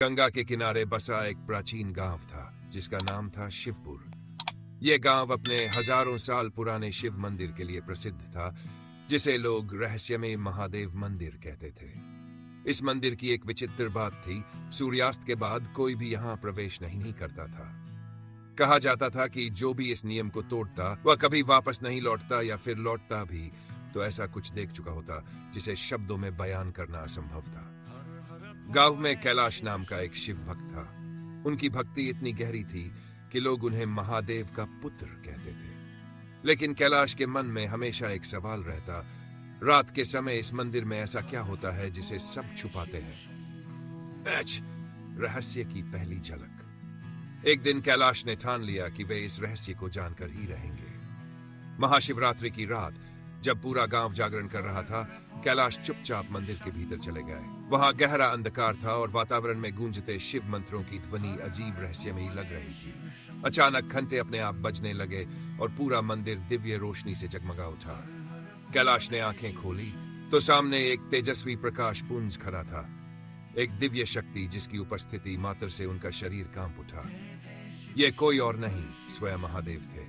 गंगा के किनारे बसा एक प्राचीन गांव था जिसका नाम था शिवपुर। यह गांव अपने हजारों साल पुराने शिव मंदिर के लिए प्रसिद्ध था, जिसे लोग रहस्यमय महादेव मंदिर कहते थे। इस मंदिर की एक विचित्र बात थी, सूर्यास्त के बाद कोई भी यहाँ प्रवेश नहीं करता था। कहा जाता था कि जो भी इस नियम को तोड़ता वह कभी वापस नहीं लौटता, या फिर लौटता भी तो ऐसा कुछ देख चुका होता जिसे शब्दों में बयान करना असंभव था। गांव में कैलाश नाम का एक शिव भक्त था। उनकी भक्ति इतनी गहरी थी कि लोग उन्हें महादेव का पुत्र कहते थे। लेकिन कैलाश के मन में हमेशा एक सवाल रहता, रात के समय इस मंदिर में ऐसा क्या होता है जिसे सब छुपाते हैं। रहस्य की पहली झलक। एक दिन कैलाश ने ठान लिया कि वे इस रहस्य को जानकर ही रहेंगे। महाशिवरात्रि की रात जब पूरा गांव जागरण कर रहा था, कैलाश चुपचाप मंदिर के भीतर चले गए। वहां गहरा अंधकार था और वातावरण में गूंजते शिव मंत्रों की ध्वनि अजीब रहस्यमयी लग रही थी। अचानक घंटे अपने आप बजने लगे और पूरा मंदिर दिव्य रोशनी से जगमगा उठा। कैलाश ने आंखें खोली तो सामने एक तेजस्वी प्रकाश पुंज खड़ा था, एक दिव्य शक्ति जिसकी उपस्थिति मात्र से उनका शरीर कांप उठा। यह कोई और नहीं, स्वयं महादेव थे।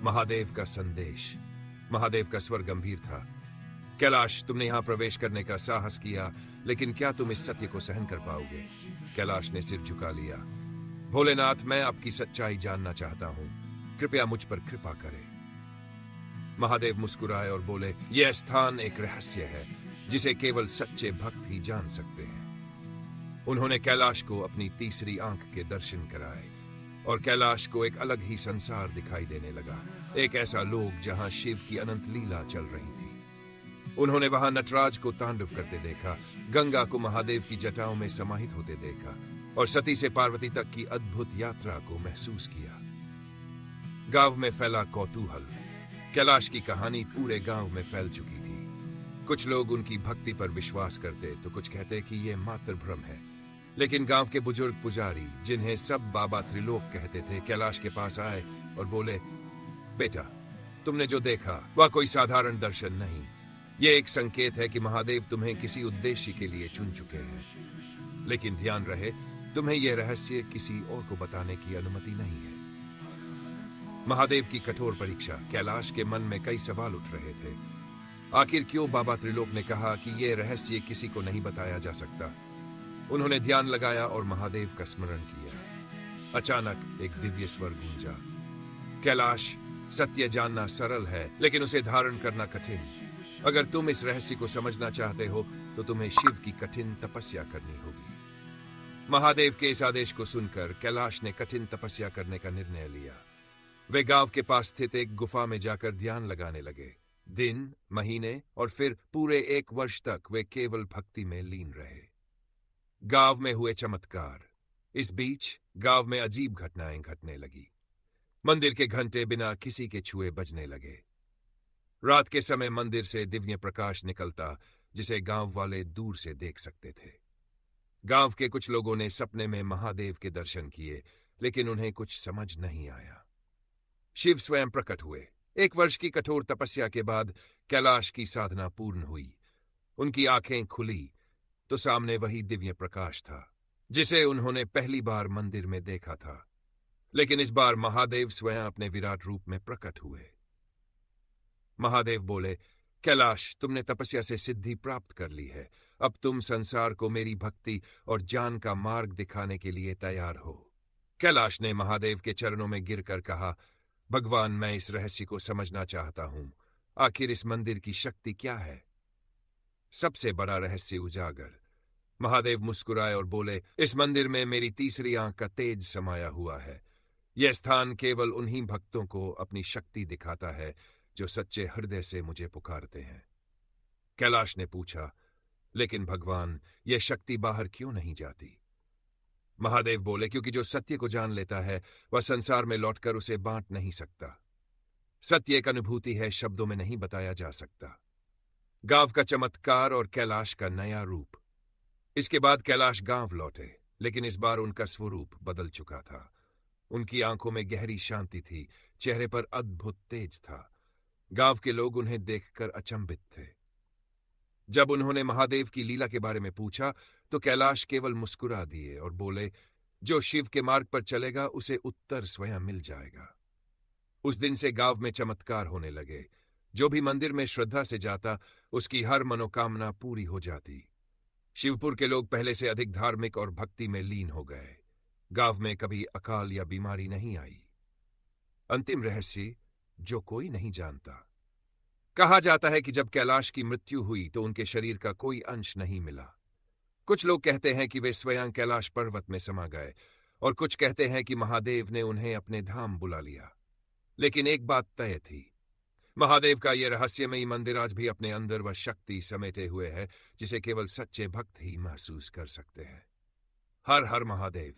महादेव का संदेश। महादेव का स्वर गंभीर था। कैलाश, तुमने यहां प्रवेश करने का साहस किया, लेकिन क्या तुम इस सत्य को सहन कर पाओगे? कैलाश ने सिर झुका लिया। भोलेनाथ, मैं आपकी सच्चाई जानना चाहता हूं, कृपया मुझ पर कृपा करें। महादेव मुस्कुराए और बोले, यह स्थान एक रहस्य है जिसे केवल सच्चे भक्त ही जान सकते हैं। उन्होंने कैलाश को अपनी तीसरी आंख के दर्शन कराए और कैलाश को एक अलग ही संसार दिखाई देने लगा, एक ऐसा लोक जहां शिव की अनंत लीला चल रही थी। उन्होंने वहां नटराज को तांडव करते देखा, गंगा को महादेव की जटाओं में समाहित होते देखा और सती से पार्वती तक की अद्भुत यात्रा को महसूस किया। गांव में फैला कौतूहल। कैलाश की कहानी पूरे गांव में फैल चुकी थी। कुछ लोग उनकी भक्ति पर विश्वास करते तो कुछ कहते कि यह मात्र भ्रम है। लेकिन गांव के बुजुर्ग पुजारी, जिन्हें सब बाबा त्रिलोक कहते थे, कैलाश के पास आए और बोले, बेटा, तुमने जो देखा वह कोई साधारण दर्शन नहीं, यह एक संकेत है कि महादेव तुम्हें किसी उद्देश्य के लिए चुन चुके हैं। लेकिन ध्यान रहे, तुम्हें यह रहस्य किसी और को बताने की अनुमति नहीं है। महादेव की कठोर परीक्षा। कैलाश के मन में कई सवाल उठ रहे थे। आखिर क्यों बाबा त्रिलोक ने कहा कि यह रहस्य किसी को नहीं बताया जा सकता? उन्होंने ध्यान लगाया और महादेव का स्मरण किया। अचानक एक दिव्य स्वर गूंजा, कैलाश, सत्य जानना सरल है लेकिन उसे धारण करना कठिन। अगर तुम इस रहस्य को समझना चाहते हो तो तुम्हें शिव की कठिन तपस्या करनी होगी। महादेव के इस आदेश को सुनकर कैलाश ने कठिन तपस्या करने का निर्णय लिया। वे गांव के पास स्थित एक गुफा में जाकर ध्यान लगाने लगे। दिन, महीने और फिर पूरे 1 वर्ष तक वे केवल भक्ति में लीन रहे। गांव में हुए चमत्कार। इस बीच गांव में अजीब घटनाएं घटने लगी। मंदिर के घंटे बिना किसी के छुए बजने लगे। रात के समय मंदिर से दिव्य प्रकाश निकलता जिसे गांव वाले दूर से देख सकते थे। गांव के कुछ लोगों ने सपने में महादेव के दर्शन किए, लेकिन उन्हें कुछ समझ नहीं आया। शिव स्वयं प्रकट हुए। 1 वर्ष की कठोर तपस्या के बाद कैलाश की साधना पूर्ण हुई। उनकी आंखें खुली तो सामने वही दिव्य प्रकाश था जिसे उन्होंने पहली बार मंदिर में देखा था। लेकिन इस बार महादेव स्वयं अपने विराट रूप में प्रकट हुए। महादेव बोले, कैलाश, तुमने तपस्या से सिद्धि प्राप्त कर ली है। अब तुम संसार को मेरी भक्ति और ज्ञान का मार्ग दिखाने के लिए तैयार हो। कैलाश ने महादेव के चरणों में गिरकर कहा, भगवान, मैं इस रहस्य को समझना चाहता हूं। आखिर इस मंदिर की शक्ति क्या है? सबसे बड़ा रहस्य उजागर। महादेव मुस्कुराए और बोले, इस मंदिर में मेरी तीसरी आंख का तेज समाया हुआ है। यह स्थान केवल उन्हीं भक्तों को अपनी शक्ति दिखाता है जो सच्चे हृदय से मुझे पुकारते हैं। कैलाश ने पूछा, लेकिन भगवान, यह शक्ति बाहर क्यों नहीं जाती? महादेव बोले, क्योंकि जो सत्य को जान लेता है वह संसार में लौटकर उसे बांट नहीं सकता। सत्य एक अनुभूति है, शब्दों में नहीं बताया जा सकता। गांव का चमत्कार और कैलाश का नया रूप। इसके बाद कैलाश गांव लौटे, लेकिन इस बार उनका स्वरूप बदल चुका था। उनकी आंखों में गहरी शांति थी, चेहरे पर अद्भुत तेज था। गांव के लोग उन्हें देखकर अचंभित थे। जब उन्होंने महादेव की लीला के बारे में पूछा तो कैलाश केवल मुस्कुरा दिए और बोले, जो शिव के मार्ग पर चलेगा उसे उत्तर स्वयं मिल जाएगा। उस दिन से गांव में चमत्कार होने लगे। जो भी मंदिर में श्रद्धा से जाता उसकी हर मनोकामना पूरी हो जाती। शिवपुर के लोग पहले से अधिक धार्मिक और भक्ति में लीन हो गए। गांव में कभी अकाल या बीमारी नहीं आई। अंतिम रहस्य जो कोई नहीं जानता। कहा जाता है कि जब कैलाश की मृत्यु हुई तो उनके शरीर का कोई अंश नहीं मिला। कुछ लोग कहते हैं कि वे स्वयं कैलाश पर्वत में समा गए और कुछ कहते हैं कि महादेव ने उन्हें अपने धाम बुला लिया। लेकिन एक बात तय थी, महादेव का यह रहस्यमयी मंदिर आज भी अपने अंदर वह शक्ति समेटे हुए है जिसे केवल सच्चे भक्त ही महसूस कर सकते हैं। हर हर महादेव।